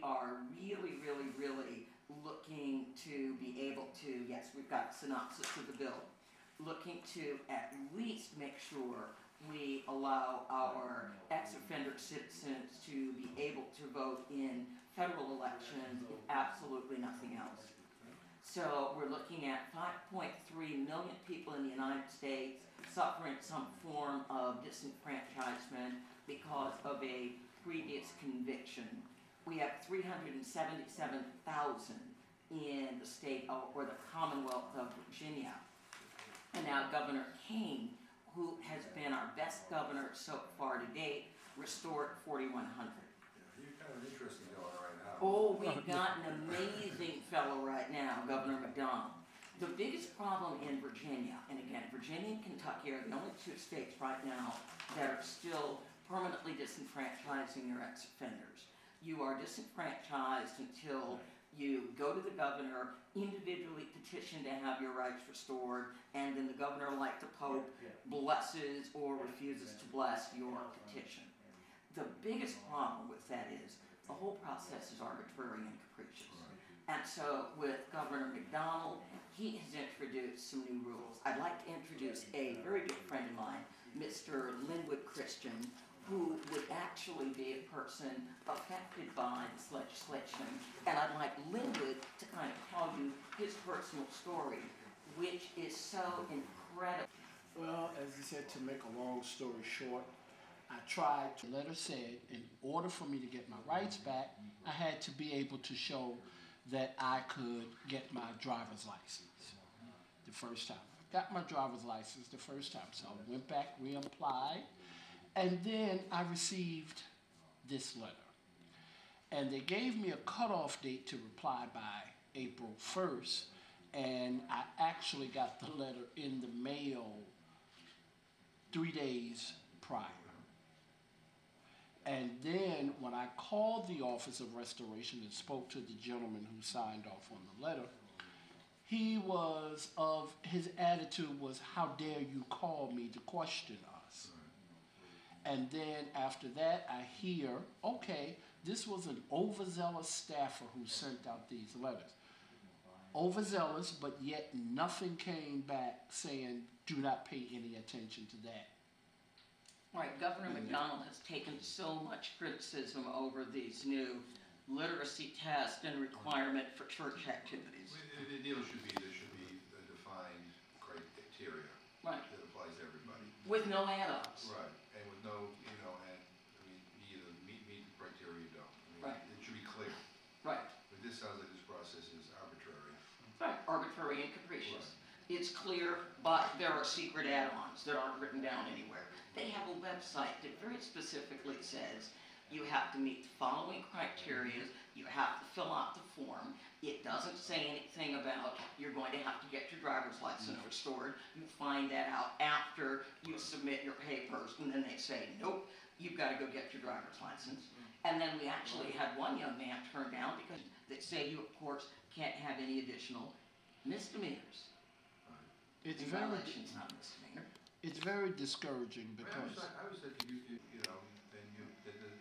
are really looking to be able to, yes, we've got a synopsis of the bill, looking to at least make sure we allow our ex-offender citizens to be able to vote in federal elections, if absolutely nothing else. So we're looking at 5.3 million people in the United States suffering some form of disenfranchisement because of a previous conviction. We have 377,000 in the state or the Commonwealth of Virginia. And now Governor Kane, who has been our best governor so far to date, restored 4,100. You're kind of an interesting fellow right now. Oh, we've got an amazing fellow right now, Governor McDonald. The biggest problem in Virginia, and again, Virginia and Kentucky are the only two states right now that are still permanently disenfranchising their ex-offenders. You are disenfranchised until you go to the governor, individually petition to have your rights restored, and then the governor, like the Pope, blesses or refuses to bless your petition. The biggest problem with that is the whole process is arbitrary and capricious. And so with Governor McDonald, he has introduced some new rules. I'd like to introduce a very good friend of mine, Mr. Linwood Christian, who would actually be a person affected by this legislation. And I'd like Linwood to kind of tell you his personal story, which is so incredible. Well, as you said, to make a long story short, I tried to, the letter said, in order for me to get my rights back, I had to be able to show that I could get my driver's license the first time. I got my driver's license the first time, so I went back, reapplied, and then I received this letter. And they gave me a cutoff date to reply by April 1st, and I actually got the letter in the mail 3 days prior. And then when I called the Office of Restoration and spoke to the gentleman who signed off on the letter, his attitude was, how dare you call me to question us? And then after that, I hear, okay, this was an overzealous staffer who sent out these letters. Overzealous, but yet nothing came back saying, do not pay any attention to that. Right, Governor McDonald has taken so much criticism over these new literacy tests and requirement for church activities. The deal should be, there should be a defined criteria that applies to everybody. With no add-ons. Right, and with no, you know, and I mean, you either meet the criteria or you don't. I mean, it should be clear. Right. But this sounds like this process is arbitrary. Right, arbitrary and capricious. It's clear, but there are secret add-ons that aren't written down anywhere. They have a website that very specifically says you have to meet the following criteria, you have to fill out the form. It doesn't say anything about you're going to have to get your driver's license restored. You find that out after you submit your papers, and then they say, nope, you've got to go get your driver's license. And then we actually had one young man turned down because they say you, of course, can't have any additional misdemeanors. It's very discouraging because I was thinking you know, then you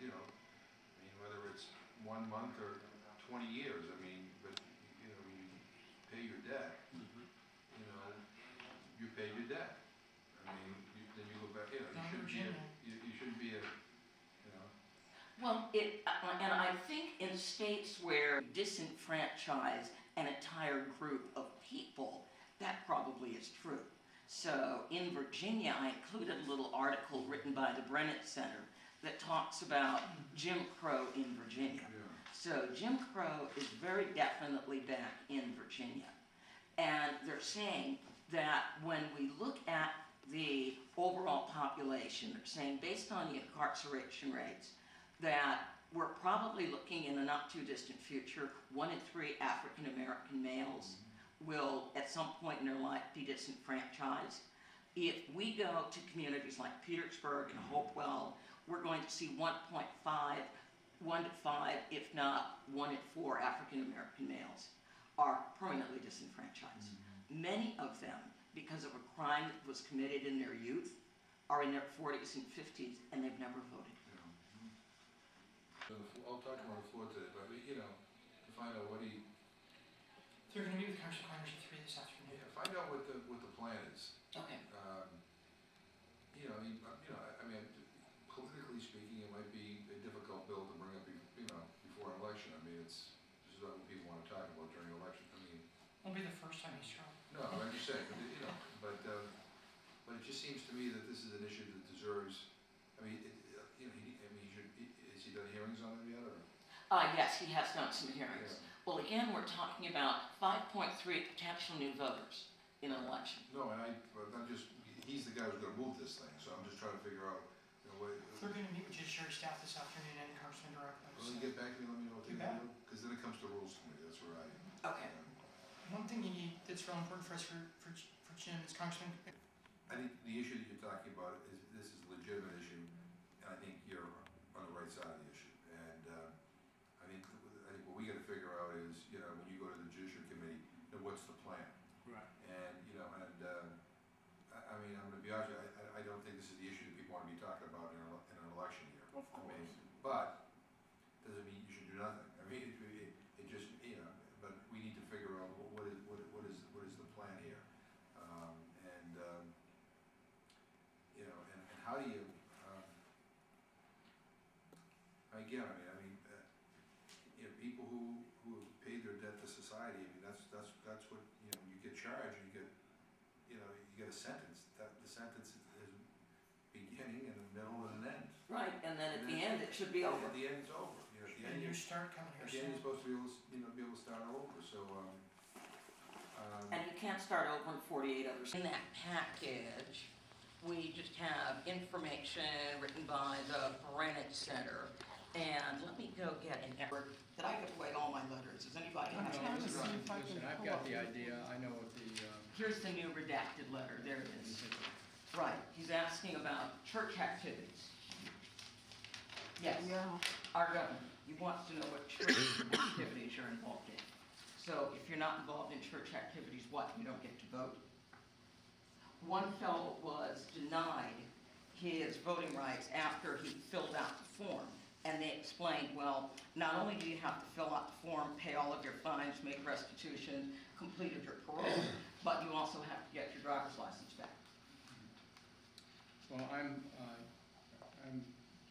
know, I mean, whether it's 1 month or 20 years, I mean, but you know, when you pay your debt, you know, you pay your debt. I mean, then you go back, you know, you shouldn't be a, you know. Well, and I think in states where disenfranchise an entire group of people, that probably is true. So in Virginia, I included a little article written by the Brennan Center that talks about Jim Crow in Virginia. So Jim Crow is very definitely back in Virginia. And they're saying that when we look at the overall population, they're saying based on the incarceration rates, that we're probably looking in the not too distant future, 1 in 3 African American males will at some point in their life be disenfranchised. If we go to communities like Petersburg and Hopewell, we're going to see 1.5, 1 to 5, if not 1 in 4 African American males are permanently disenfranchised. Many of them, because of a crime that was committed in their youth, are in their 40s and 50s and they've never voted. I'll talk about the floor today, but you know, find out what he, They're gonna meet with Council Connors at 3 this afternoon. find out what the plan is. Okay. You know, I mean, politically speaking, it might be a difficult bill to bring up, before an election. I mean, this is not what people want to talk about during an election. I mean, Won't be the first time he's tried. no, I'm just saying, but it just seems to me that this is an issue that deserves, I mean, has he done hearings on it yet, or? Yes, he has done some hearings. Yeah. Well, again, we're talking about 5.3 potential new voters in an election. No, and I'm just, he's the guy who's gonna move this thing, so I'm just trying to figure out, what. They're gonna meet with judiciary staff this afternoon and Congressman directly. Will you get back to me, let me know what You they're bet. gonna do? Because then it comes to rules committee, that's where I. Okay. One thing you need that's real important for us for Jim is Congressman. I think the issue that you're talking about is, this is a legitimate issue, and I think you're on the right side of the issue. And, I think what we gotta figure out is, when you go to the judiciary committee, what's the plan? Right. And, I mean, I'm gonna be honest, I don't think this is the issue that people wanna be talking about in an election year. Of course. I mean, but, doesn't mean you should do nothing. I mean, it just, but we need to figure out what is the plan here. And how do you, again, people who have paid their debt to society, I mean, that's what, you get charged, you get a sentence. The sentence is beginning and a middle and an end. Right, and then at the end, it should be over. At the end, it's over. At the And end, you start coming at here the end, you're soon. supposed to be able to start over, so, And you can't start over in 48 hours. In that package, we just have information written by the Brennan Center. And let me go get an effort. Did I give away all my letters? Does anybody I'm have trying to any? see if I can Listen, I've pull got up the idea, I know what the, Here's the new redacted letter. There it is. Right, he's asking about church activities. Yes, Yeah. our governor, he wants to know what church activities you're involved in. So if you're not involved in church activities, what, you don't get to vote? One fellow was denied his voting rights after he filled out the form. And they explained, well, not only do you have to fill out the form, pay all of your fines, make restitution, completed your parole, but you also have to get your driver's license back. well, I'm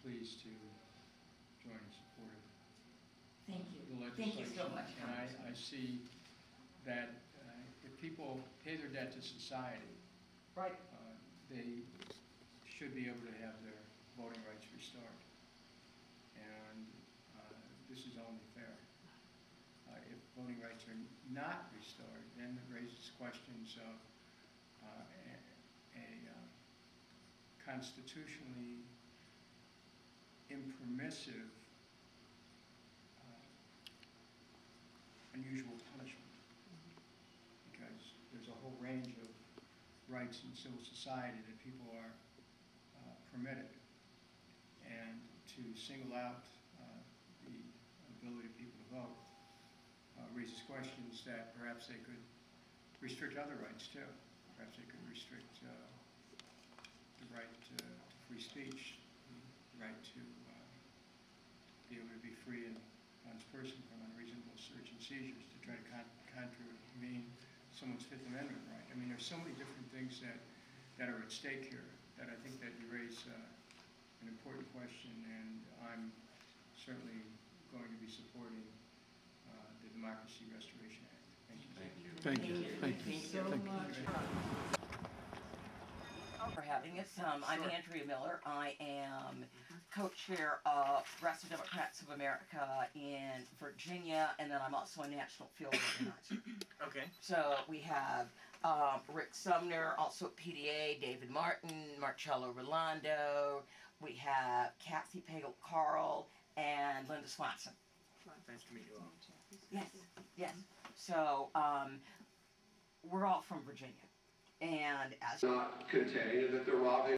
pleased to join in support of Thank you. the Thank legislation. you so much, And I see that if people pay their debt to society, Right. they should be able to have their voting rights restored. And this is only fair. If voting rights are not restored, then it raises questions of a constitutionally impermissive, unusual punishment. Because there's a whole range of rights in civil society that people are permitted. And to single out the ability of people to vote raises questions that perhaps they could restrict other rights too. Perhaps they could restrict the right to free speech, the right to be able to be free in one's person from unreasonable search and seizures, to try to contravene someone's Fifth Amendment right. I mean, there's so many different things that are at stake here that I think that you raise an important question, and I'm certainly going to be supporting the Democracy Restoration Act. Thank you. Thank you. Thank you. Thank you so much for having us. I'm Andrea Miller. I am co-chair of Progressive Democrats of America in Virginia, and then I'm also a national field organizer. Okay. So we have Rick Sumner, also at PDA, David Martin, Marcello Rolando. We have Kathy Pagel-Carl and Linda Swanson. Nice to meet you all. Yes, yes. So we're all from Virginia, and as not contained, and that they're robbing